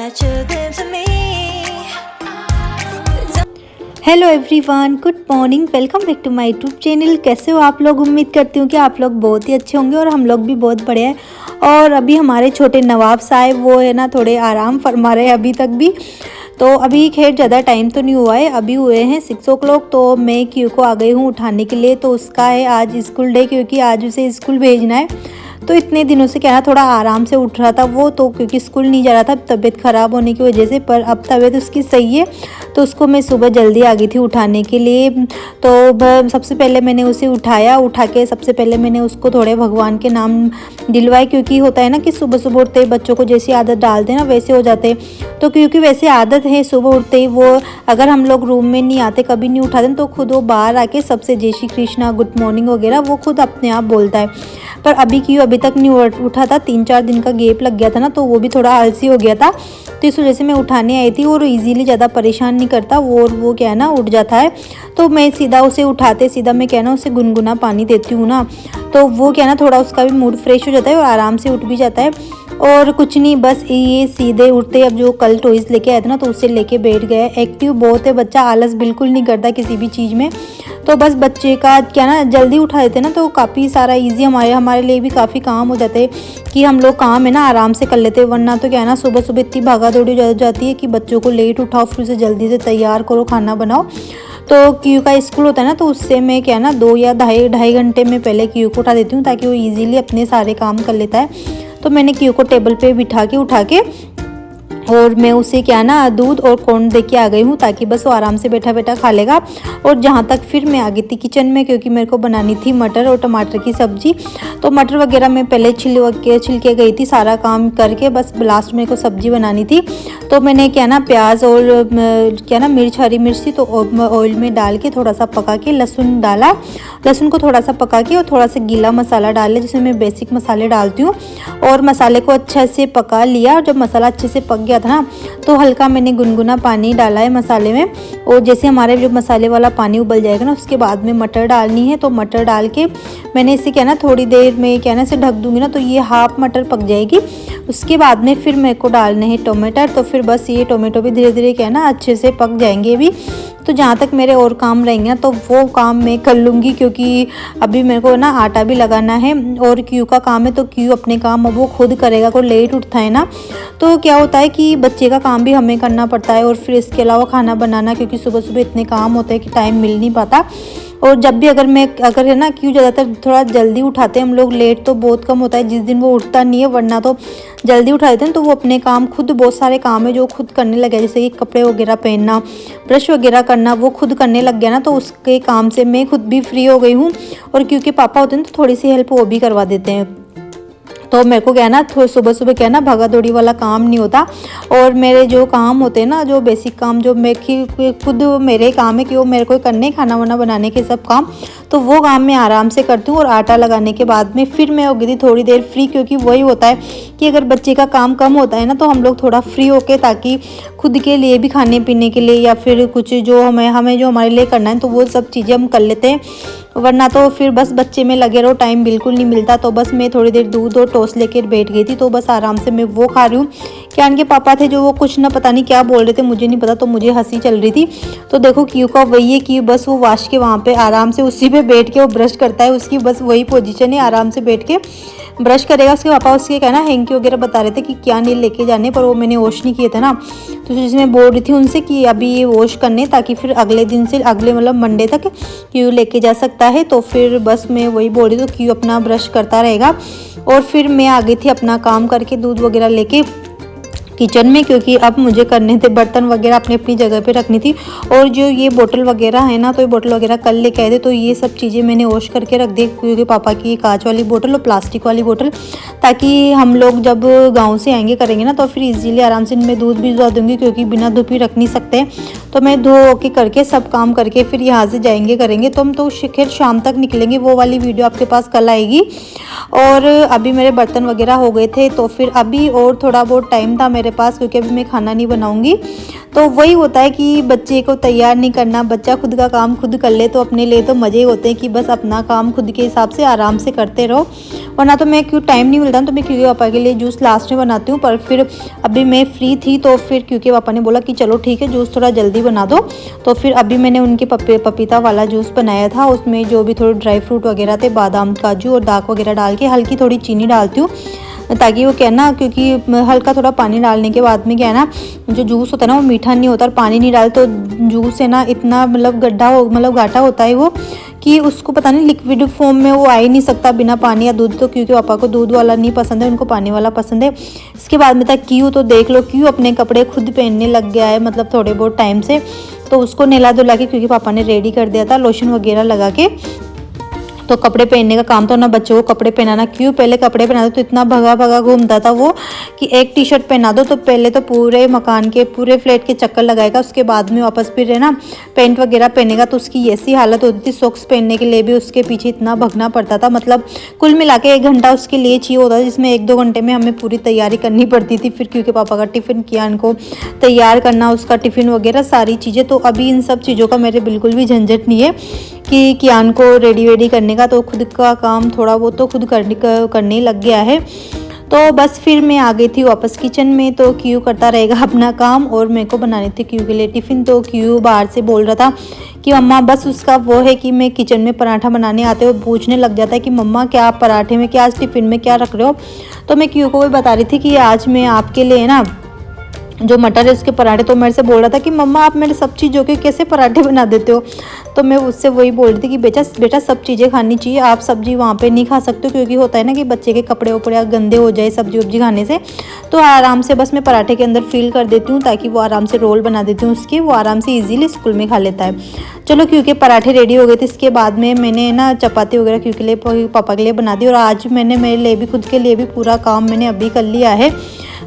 better than to me. Hello everyone, good morning, welcome back to my YouTube channel. कैसे हो आप लोग? उम्मीद करती हूँ कि आप लोग बहुत ही अच्छे होंगे और हम लोग भी बहुत बढ़िया हैं। और अभी हमारे छोटे नवाब साहब वो है ना थोड़े आराम फरमा रहे हैं अभी तक भी। तो अभी खैर ज़्यादा टाइम तो नहीं हुआ है, अभी हुए हैं 6 o'clock। तो मैं क्यू को आ गई हूँ उठाने के लिए। तो उसका है आज स्कूल डे, क्योंकि आज उसे स्कूल भेजना है। तो इतने दिनों से क्या है थोड़ा आराम से उठ रहा था वो, तो क्योंकि स्कूल नहीं जा रहा था तबीयत ख़राब होने की वजह से। पर अब तबीयत उसकी सही है, तो उसको मैं सुबह जल्दी आ गई थी उठाने के लिए। तो सबसे पहले मैंने उसे उठा के सबसे पहले मैंने उसको थोड़े भगवान के नाम दिलवाए, क्योंकि होता है ना कि सुबह सुबह उठते ही बच्चों को जैसी आदत डाल देना वैसे हो जाते। तो क्योंकि वैसे आदत है सुबह उठते ही वो, अगर हम लोग रूम में नहीं आते कभी नहीं उठाते तो खुद वो बाहर आके सबसे जय श्री कृष्णा गुड मॉर्निंग वगैरह वो खुद अपने आप बोलता है। पर अभी क्यों अभी तक नहीं उठा था, 3-4 दिन का गैप लग गया था ना, तो वो भी थोड़ा आलसी हो गया था। तो इस वजह से मैं उठाने आई थी। और इजीली ज़्यादा परेशान नहीं करता वो क्या है ना उठ जाता है। तो मैं सीधा उसे उठाते सीधा मैं क्या है ना उसे गुनगुना पानी देती हूँ ना, तो वो क्या है ना थोड़ा उसका भी मूड फ्रेश हो जाता है और आराम से उठ भी जाता है। और कुछ नहीं, बस ये सीधे उठते अब जो कल टॉयज़ लेके आए थे ना तो उसे लेके बैठ गए। एक्टिव बहुत है बच्चा, आलस बिल्कुल नहीं करता किसी भी चीज़ में। तो बस बच्चे का क्या ना जल्दी उठा देते ना तो काफ़ी सारा इजी हमारे लिए भी काफ़ी काम हो जाते हैं कि हम लोग काम है ना आराम से कर लेते हैं। वरना तो क्या है ना सुबह सुबह इतनी भागा दौड़ी हो जाती है कि बच्चों को लेट उठाओ, फिर उसे जल्दी से तैयार करो, खाना बनाओ। तो क्यू का स्कूल होता है ना, तो उससे मैं क्या ना 2 या ढाई घंटे में पहले क्यू को उठा देती हूँ ताकि वो ईजिली अपने सारे काम कर लेता है। तो मैंने क्यू को टेबल पे बिठा के उठा के और मैं उसे क्या ना दूध और कॉर्न दे के आ गई हूँ ताकि बस वो आराम से बैठा बैठा खा लेगा। और जहाँ तक फिर मैं आ गई थी किचन में, क्योंकि मेरे को बनानी थी मटर और टमाटर की सब्ज़ी। तो मटर वगैरह मैं पहले छिल के गई थी सारा काम करके, बस लास्ट में को सब्ज़ी बनानी थी। तो मैंने क्या ना प्याज और क्या ना हरी मिर्च थी तो ऑयल में डाल के थोड़ा सा पका के लहसुन डाला। लहसुन को थोड़ा सा पका के और थोड़ा सा गीला मसाला डाल लिया, जिसमें मैं बेसिक मसाले डालती हूँ। और मसाले को अच्छे से पका लिया। और जब मसाला अच्छे से पक गया था ना तो हल्का मैंने गुनगुना पानी डाला है मसाले में। और जैसे हमारे जो मसाले वाला पानी उबल जाएगा ना उसके बाद में मटर डालनी है। तो मटर डाल के मैंने इसे क्या ना थोड़ी देर में क्या ना इसे ढक दूंगी ना तो ये हाफ मटर पक जाएगी। उसके बाद में फिर मेरे को डालने हैं टमाटर। तो फिर बस ये टोमेटो भी धीरे धीरे क्या ना अच्छे से पक जाएंगे भी। तो जहाँ तक मेरे और काम रहेंगे ना तो वो काम मैं कर लूँगी, क्योंकि अभी मेरे को ना आटा भी लगाना है और क्यू का काम है। तो क्यू अपने काम अब वो खुद करेगा, को लेट उठता है ना तो क्या होता है कि बच्चे का काम भी हमें करना पड़ता है। और फिर इसके अलावा खाना बनाना, क्योंकि सुबह सुबह इतने काम होते हैं कि टाइम मिल नहीं पाता। और जब भी अगर है ना क्यों ज़्यादातर थोड़ा जल्दी उठाते हैं हम लोग, लेट तो बहुत कम होता है जिस दिन वो उठता नहीं है। वरना तो जल्दी उठा देते हैं तो वो अपने काम खुद, बहुत सारे काम है जो खुद करने लगे, जैसे कि कपड़े वगैरह पहनना, ब्रश वगैरह करना, वो खुद करने लग गया ना। तो उसके काम से मैं खुद भी फ्री हो गई हूँ। और क्योंकि पापा होते हैं तो थोड़ी सी हेल्प वो भी करवा देते हैं। तो मेरे को क्या ना सुबह सुबह क्या ना भागा दौड़ी वाला काम नहीं होता। और मेरे जो काम होते हैं ना, जो बेसिक काम जो मैं खुद मेरे काम है कि वो मेरे को करने, खाना वाना बनाने के सब काम, तो वो काम मैं आराम से करती हूँ। और आटा लगाने के बाद में फिर मैं हो गई थी थोड़ी देर फ्री, क्योंकि वही होता है कि अगर बच्चे का काम कम होता है ना तो हम लोग थोड़ा फ्री होके, ताकि खुद के लिए भी खाने पीने के लिए या फिर कुछ जो हमें जो हमारे लिए करना है तो वो सब चीज़ें हम कर लेते हैं। वरना तो फिर बस बच्चे में लगे रहो, टाइम बिल्कुल नहीं मिलता। तो बस मैं थोड़ी देर दूध और टोस्ट लेकर बैठ गई थी। तो बस आराम से मैं वो खा रही हूँ। क्या इनके पापा थे जो वो कुछ ना पता नहीं क्या बोल रहे थे, मुझे नहीं पता, तो मुझे हंसी चल रही थी। तो देखो क्यू का वही है कि बस वो वाश के वहाँ पे आराम से उसी पे बैठ के वो ब्रश करता है, उसकी बस वही पोजीशन है, आराम से बैठ के ब्रश करेगा। उसके पापा उसके क्या ना हैंकी वगैरह बता रहे थे कि क्या नहीं लेके जाने, पर वो मैंने वॉश नहीं किए थे ना। तो जिसमें बोल रही थी उनसे कि अभी ये वॉश करने, ताकि फिर अगले दिन से अगले मतलब मंडे तक क्यू लेके जा सकता है। तो फिर बस मैं वही बोल रही थी, क्यू अपना ब्रश करता रहेगा। और फिर मैं आ गई थी अपना काम करके दूध वगैरह लेके किचन में, क्योंकि अब मुझे करने थे बर्तन वगैरह अपनी अपनी जगह पे रखनी थी। और जो ये बोतल वगैरह है ना, तो ये बोतल वगैरह कल लेके आए थे, तो ये सब चीज़ें मैंने वॉश करके रख दी, क्योंकि पापा की कांच वाली बोतल और प्लास्टिक वाली बोतल, ताकि हम लोग जब गांव से आएंगे करेंगे ना तो फिर इजीली आराम से इनमें दूध भी धुआ दूँगी, क्योंकि बिना धूप ही रख नहीं सकते। तो मैं धो के करके सब काम करके फिर यहाँ से जाएंगे करेंगे। तो हम तो खैर शाम तक निकलेंगे, वो वाली वीडियो आपके पास कल आएगी। और अभी मेरे बर्तन वगैरह हो गए थे, तो फिर अभी और थोड़ा बहुत टाइम था मेरे पास, क्योंकि अभी मैं खाना नहीं बनाऊंगी। तो वही होता है कि बच्चे को तैयार नहीं करना, बच्चा खुद का काम खुद कर ले तो अपने लिए तो मज़े होते हैं कि बस अपना काम खुद के हिसाब से आराम से करते रहो। वरना तो मैं क्यों टाइम नहीं मिलता तो मैं क्योंकि पापा के लिए जूस लास्ट में बनाती हूँ, पर फिर अभी मैं फ्री थी तो फिर क्योंकि पापा ने बोला कि चलो ठीक है जूस थोड़ा जल्दी बना दो, तो फिर अभी मैंने उनके पपीता वाला जूस बनाया था। उसमें जो भी थोड़े ड्राई फ्रूट वगैरह थे, बादाम काजू और दाख वगैरह डाल के हल्की थोड़ी चीनी डालती हूँ ताकि वो क्या है ना, क्योंकि हल्का थोड़ा पानी डालने के बाद में क्या है ना, जो जूस होता है ना वो मीठा नहीं होता, और पानी नहीं डाले तो जूस है ना इतना मतलब गाढ़ा होता है वो कि उसको पता नहीं लिक्विड फॉर्म में वो आ ही नहीं सकता बिना पानी या दूध। तो क्योंकि पापा को दूध वाला नहीं पसंद है, उनको पानी वाला पसंद है। इसके बाद में था क्यों, तो देख लो क्यों अपने कपड़े खुद पहनने लग गया है, मतलब थोड़े बहुत टाइम से। तो उसको नहला धुला के क्योंकि पापा ने रेडी कर दिया था लोशन वगैरह लगा के, तो कपड़े पहनने का काम तो ना बच्चों को कपड़े पहनाना। क्यों पहले कपड़े पहना दो तो इतना भगा घूमता था वो कि एक टी शर्ट पहना दो तो पहले तो पूरे मकान के पूरे फ्लैट के चक्कर लगाएगा, उसके बाद में वापस फिर है ना पैंट वगैरह पहनेगा तो उसकी ऐसी हालत होती थी। सॉक्स पहनने के लिए भी उसके पीछे इतना भगना पड़ता था, मतलब कुल मिला के 1 घंटा उसके लिए चाहिए होता था, जिसमें 1-2 घंटे में हमें पूरी तैयारी करनी पड़ती थी। फिर क्योंकि पापा का टिफ़िन किया, इनको तैयार करना, उसका टिफ़िन वगैरह सारी चीज़ें। तो अभी इन सब चीज़ों का मेरे बिल्कुल भी झंझट नहीं है कि कियान को रेडी वेडी करने का, तो खुद का काम थोड़ा वो तो खुद करने लग गया है। तो बस फिर मैं आ गई थी वापस किचन में, तो क्यू करता रहेगा अपना काम और मेरे को बनाने थे क्यू के लिए टिफ़िन। तो क्यू बाहर से बोल रहा था कि मम्मा, बस उसका वो है कि मैं किचन में पराठा बनाने आते हो पूछने लग जाता है कि मम्मा क्या आप पराठे में क्या आज टिफ़िन में क्या रख रहे हो। तो मैं क्यू को भी बता रही थी कि आज मैं आपके लिए ना जो मटर है उसके पराठे, तो मेरे से बोल रहा था कि मम्मा आप मेरे सब चीज़ों के कैसे पराठे बना देते हो। तो मैं उससे वही बोल रही थी कि बेटा सब चीज़ें खानी चाहिए, आप सब्जी वहाँ पे नहीं खा सकते हो, क्योंकि होता है ना कि बच्चे के कपड़े उपड़े गंदे हो जाए सब्जी उब्जी खाने से। तो आराम से बस मैं पराठे के अंदर फिल कर देती हूँ ताकि वो आराम से रोल बना देती हूँ उसके, वो आराम से ईजिली स्कूल में खा लेता है। चलो क्योंकि पराठे रेडी हो गए थे, इसके बाद में मैंने ना चपाती वगैरह क्योंकि के लिए पापा के लिए बना दी। और आज मैंने मेरे लिए भी खुद के लिए भी पूरा काम मैंने अभी कर लिया है।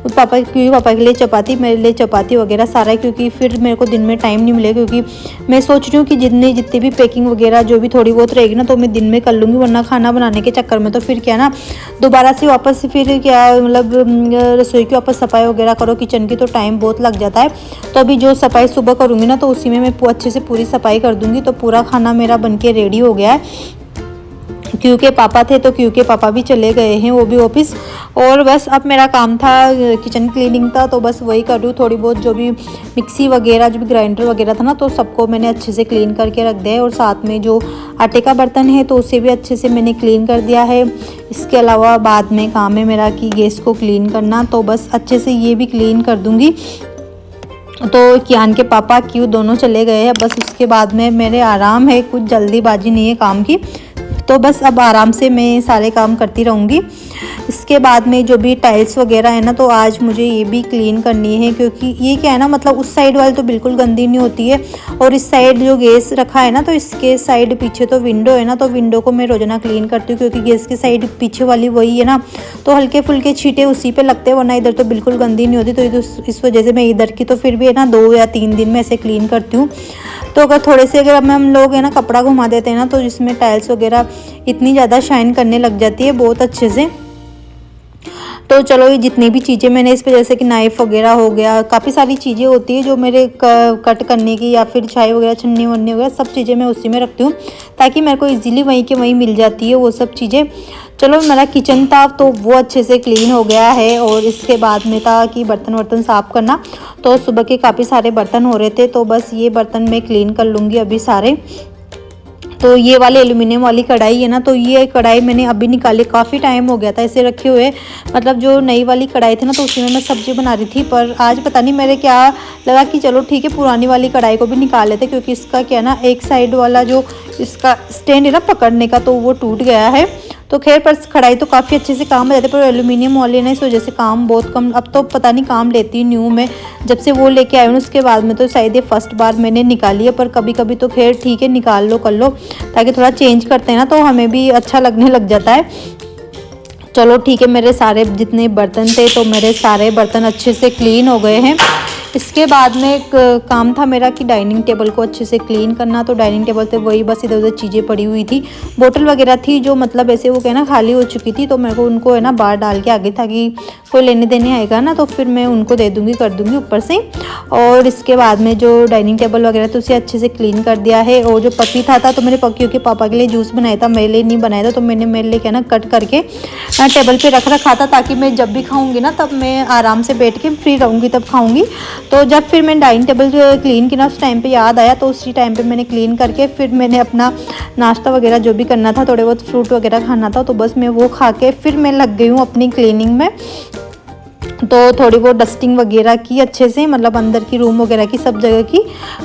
पापा के लिए चपाती, मेरे लिए चपाती वगैरह सारा, क्योंकि फिर मेरे को दिन में टाइम नहीं मिलेगा, क्योंकि मैं सोच रही हूँ कि जितनी भी पैकिंग वगैरह जो भी थोड़ी बहुत रहेगी ना तो मैं दिन में कर लूँगी, वरना खाना बनाने के चक्कर में तो फिर क्या ना दोबारा से वापस फिर क्या मतलब रसोई की वापस सफाई वगैरह करो किचन की, तो टाइम बहुत लग जाता है। तो अभी जो सफाई सुबह करूँगी ना तो उसी में मैं अच्छे से पूरी सफाई कर दूँगी। तो पूरा खाना मेरा बन के रेडी हो गया है। क्योंकि पापा थे तो क्योंकि पापा भी चले गए हैं, वो भी ऑफिस, और बस अब मेरा काम था किचन क्लीनिंग था, तो बस वही कर रही हूँ। थोड़ी बहुत जो भी मिक्सी वगैरह जो भी ग्राइंडर वगैरह था ना तो सबको मैंने अच्छे से क्लीन करके रख दिया है, और साथ में जो आटे का बर्तन है तो उसे भी अच्छे से मैंने क्लीन कर दिया है। इसके अलावा बाद में काम है मेरा कि गैस को क्लीन करना, तो बस अच्छे से ये भी क्लीन कर दूँगी। तो कियान के पापा क्यों दोनों चले गए हैं, बस उसके बाद में मेरे आराम है, कुछ जल्दीबाजी नहीं है काम की। तो बस अब आराम से मैं सारे काम करती रहूँगी। इसके बाद में जो भी टाइल्स वगैरह है ना तो आज मुझे ये भी क्लीन करनी है, क्योंकि ये क्या है ना मतलब उस साइड वाली तो बिल्कुल गंदी नहीं होती है, और इस साइड जो गैस रखा है ना तो इसके साइड पीछे तो विंडो है ना, तो विंडो को मैं रोजाना क्लीन करती हूँ, क्योंकि गैस के साइड पीछे वाली वही है ना, तो हल्के फुल्के छींटे उसी पे लगते हैं, वरना इधर तो बिल्कुल गंदी नहीं होती। तो इस वजह से मैं इधर की तो फिर भी है ना 2 या 3 दिन में ऐसे क्लीन करती हूँ। तो अगर थोड़े से अगर हम लोग है ना कपड़ा घुमा देते हैं ना तो जिसमें टाइल्स वगैरह इतनी ज़्यादा शाइन करने लग जाती है बहुत अच्छे से। तो चलो ये जितनी भी चीज़ें मैंने इस पर जैसे कि नाइफ़ वगैरह हो गया, काफ़ी सारी चीज़ें होती है जो मेरे कट करने की या फिर चाय वगैरह छन्नी वन्नी वगैरह सब चीज़ें मैं उसी में रखती हूँ, ताकि मेरे को इजीली वहीं के वहीं मिल जाती है वो सब चीज़ें। चलो मेरा किचन था तो वो अच्छे से क्लीन हो गया है, और इसके बाद में था कि बर्तन वर्तन साफ़ करना। तो सुबह के काफ़ी सारे बर्तन हो रहे थे, तो बस ये बर्तन मैं क्लीन कर लूँगी अभी सारे। तो ये वाले एल्युमिनियम वाली कढ़ाई है ना, तो ये कढ़ाई मैंने अभी निकाली, काफ़ी टाइम हो गया था इसे रखे हुए, मतलब जो नई वाली कढ़ाई थी ना तो उसी में मैं सब्जी बना रही थी। पर आज पता नहीं मेरे क्या लगा कि चलो ठीक है पुरानी वाली कढ़ाई को भी निकाल लेते, क्योंकि इसका क्या ना एक साइड वाला जो इसका स्टैंड है ना पकड़ने का तो वो टूट गया है। तो खैर पर कढ़ाई तो काफ़ी अच्छे से काम आ जाते, पर एल्युमिनियम वाली ना इस वजह से काम बहुत कम, अब तो पता नहीं काम लेती न्यू में, जब से वो लेके आई हूँ उसके बाद में तो शायद ये फर्स्ट बार मैंने निकाली है। पर कभी कभी तो खैर ठीक है निकाल लो कर लो, ताकि थोड़ा चेंज करते हैं ना तो हमें भी अच्छा लगने लग जाता है। चलो ठीक है, मेरे सारे जितने बर्तन थे तो मेरे सारे बर्तन अच्छे से क्लीन हो गए हैं। इसके बाद में एक काम था मेरा कि डाइनिंग टेबल को अच्छे से क्लीन करना। तो डाइनिंग टेबल पे वही बस इधर उधर चीज़ें पड़ी हुई थी, बोतल वगैरह थी जो मतलब ऐसे वो कहना खाली हो चुकी थी। तो मेरे को उनको है ना बाहर डाल के आगे था कि कोई लेने देने आएगा ना तो फिर मैं उनको दे दूँगी, कर दूँगी ऊपर से। और इसके बाद में जो डाइनिंग टेबल वगैरह तो उसे अच्छे से क्लीन कर दिया है। और जो पपीता था तो मैंने पक्कियों के पापा के लिए जूस बनाया था, मेरे लिए नहीं बनाया था। तो मैंने मेरे लिए क्या ना कट करके टेबल पे रख रखा था ताकि मैं जब भी खाऊंगी ना तब मैं आराम से बैठ के फ्री रहूँगी तब खाऊंगी। तो जब फिर मैंने डाइनिंग टेबल क्लीन किया उस टाइम पे याद आया, तो उसी टाइम पे मैंने क्लीन करके फिर मैंने अपना नाश्ता वगैरह जो भी करना था, थोड़े बहुत फ्रूट वगैरह खाना था, तो बस मैं वो खा के फिर मैं लग गई हूँ अपनी क्लीनिंग में। तो थोड़ी बहुत डस्टिंग वगैरह की अच्छे से, मतलब अंदर की रूम वगैरह की सब जगह की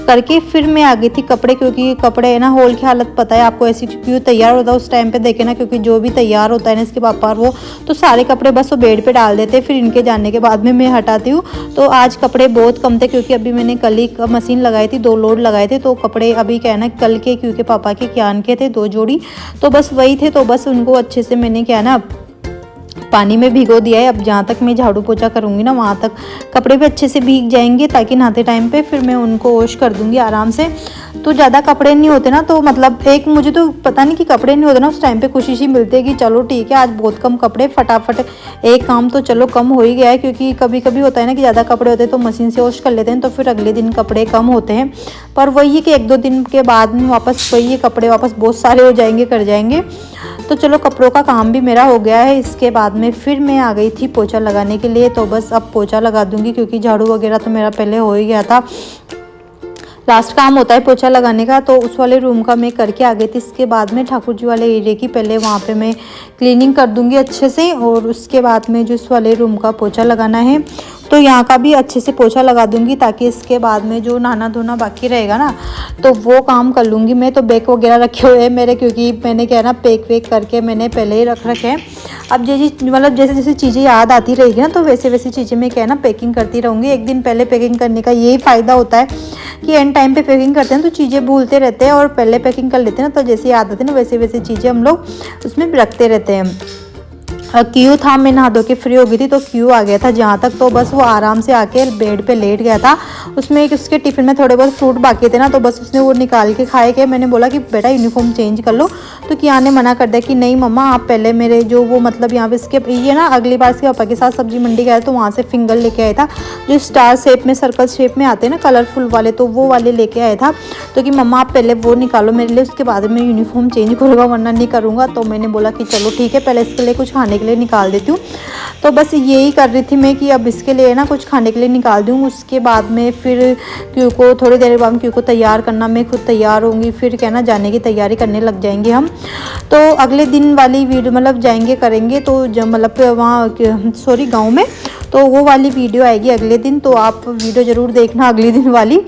करके फिर मैं आ गई थी कपड़े, क्योंकि कपड़े है ना हॉल की हालत पता है आपको ऐसी क्यों तैयार होता है उस टाइम पे देखे ना, क्योंकि जो भी तैयार होता है ना इसके पापा और वो तो सारे कपड़े बस वो बेड पे डाल देते, फिर इनके जाने के बाद में मैं हटाती हूँ। तो आज कपड़े बहुत कम थे क्योंकि अभी मैंने कल ही मशीन लगाई थी, 2 लोड लगाए थे। तो कपड़े अभी क्या है ना कल के, क्योंकि पापा के क्यान के थे 2 जोड़ी, तो बस वही थे। तो बस उनको अच्छे से मैंने क्या है ना पानी में भिगो दिया है। अब जहाँ तक मैं झाड़ू पोछा करूँगी ना वहाँ तक कपड़े भी अच्छे से भीग जाएंगे, ताकि नहाते टाइम पे फिर मैं उनको वॉश कर दूँगी आराम से। तो ज़्यादा कपड़े नहीं होते ना, तो मतलब एक मुझे तो पता नहीं कि कपड़े नहीं होते ना उस टाइम पे खुशी सी मिलती है कि चलो ठीक है आज बहुत कम कपड़े, फटाफट एक काम तो चलो कम हो ही गया है। क्योंकि कभी कभी होता है ना कि ज़्यादा कपड़े होते हैं तो मशीन से वॉश कर लेते हैं तो फिर अगले दिन कपड़े कम होते हैं, पर वही है कि 1-2 दिन के बाद में वापस वही कपड़े वापस बहुत सारे हो जाएंगे, कर जाएंगे। तो चलो कपड़ों का काम भी मेरा हो गया है। इसके बाद में फिर मैं आ गई थी पोछा लगाने के लिए। तो बस अब पोछा लगा दूंगी क्योंकि झाड़ू वगैरह तो मेरा पहले हो ही गया था, लास्ट काम होता है पोछा लगाने का। तो उस वाले रूम का मैं करके आ गई थी। इसके बाद में ठाकुर जी वाले एरिया की पहले वहाँ पे मैं क्लीनिंग कर दूंगी अच्छे से, और उसके बाद में जो इस वाले रूम का पोछा लगाना है तो यहाँ का भी अच्छे से पोछा लगा दूंगी, ताकि इसके बाद में जो नहाना धोना बाकी रहेगा ना तो वो काम कर लूँगी मैं। तो बैग वगैरह रखे हुए हैं मेरे, क्योंकि मैंने क्या है ना पैक वैक करके मैंने पहले ही रख रखे हैं। अब मतलब जैसे जैसे चीज़ें याद आती रहेगी ना तो वैसे वैसे चीज़ें मैं क्या है ना पैकिंग करती रहूँगी। एक दिन पहले पैकिंग करने का यही फ़ायदा होता है कि एंड टाइम पे पैकिंग करते हैं तो चीज़ें भूलते रहते हैं, और पहले पैकिंग कर लेते हैं ना तो जैसे याद आती है ना वैसे वैसे चीज़ें हम लोग उसमें रखते रहते हैं। क्यू था, मैं नहा धो के फ्री हो गई थी तो क्यू आ गया था जहाँ तक, तो बस वो आराम से आके बेड पे लेट गया था। उसमें एक उसके टिफ़िन में थोड़े बहुत फ्रूट बाकी थे ना तो बस उसने वो निकाल के खाए के। मैंने बोला कि बेटा यूनिफॉर्म चेंज कर लो, तो किया ने मना कर दिया कि नहीं मम्मा आप पहले मेरे जो वो मतलब यहाँ पे इसके ये ना अगली बार इसके पापा के साथ सब्जी मंडी गया तो वहाँ से फिंगर लेके आया था जो स्टार शेप में सर्कल शेप में आते हैं ना कलरफुल वाले, तो वो वाले लेके आया था। तो कि मम्मा आप पहले वो निकालो मेरे लिए, उसके बाद में यूनिफॉर्म चेंज करूँगा वरना नहीं करूँगा। तो मैंने बोला कि चलो ठीक है पहले इसके लिए कुछ खाने के लिए निकाल देती हूँ। तो बस यही कर रही थी मैं कि अब इसके लिए ना कुछ खाने के लिए निकाल दूँ। उसके बाद में फिर क्यू को थोड़ी देर बाद क्यू को तैयार करना, मैं खुद तैयार होंगी, फिर क्या ना जाने की तैयारी करने लग जाएंगे हम। तो अगले दिन वाली वीडियो मतलब जाएंगे करेंगे तो जब मतलब वहाँ गाँव में, तो वो वाली वीडियो आएगी अगले दिन। तो आप वीडियो ज़रूर देखना अगले दिन वाली।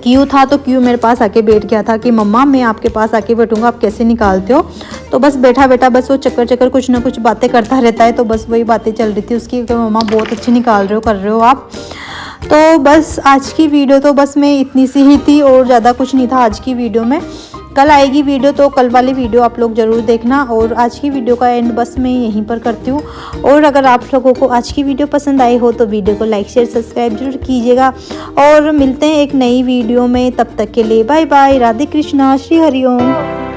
क्यू था तो क्यू मेरे पास आके बैठ गया था कि मम्मा मैं आपके पास आके बैठूंगा, आप कैसे निकालते हो। तो बस बैठा बैठा बस वो चक्कर कुछ ना कुछ बातें करता रहता है। तो बस वही बातें चल रही थी उसकी कि मम्मा बहुत अच्छी निकाल रहे हो, कर रहे हो आप। तो बस आज की वीडियो तो बस मैं इतनी सी ही थी और ज़्यादा कुछ नहीं था आज की वीडियो में। कल आएगी वीडियो तो कल वाली वीडियो आप लोग ज़रूर देखना। और आज की वीडियो का एंड बस मैं यहीं पर करती हूँ। और अगर आप लोगों को आज की वीडियो पसंद आई हो तो वीडियो को लाइक शेयर सब्सक्राइब जरूर कीजिएगा। और मिलते हैं एक नई वीडियो में, तब तक के लिए बाय बाय, राधे कृष्णा, श्री हरिओम।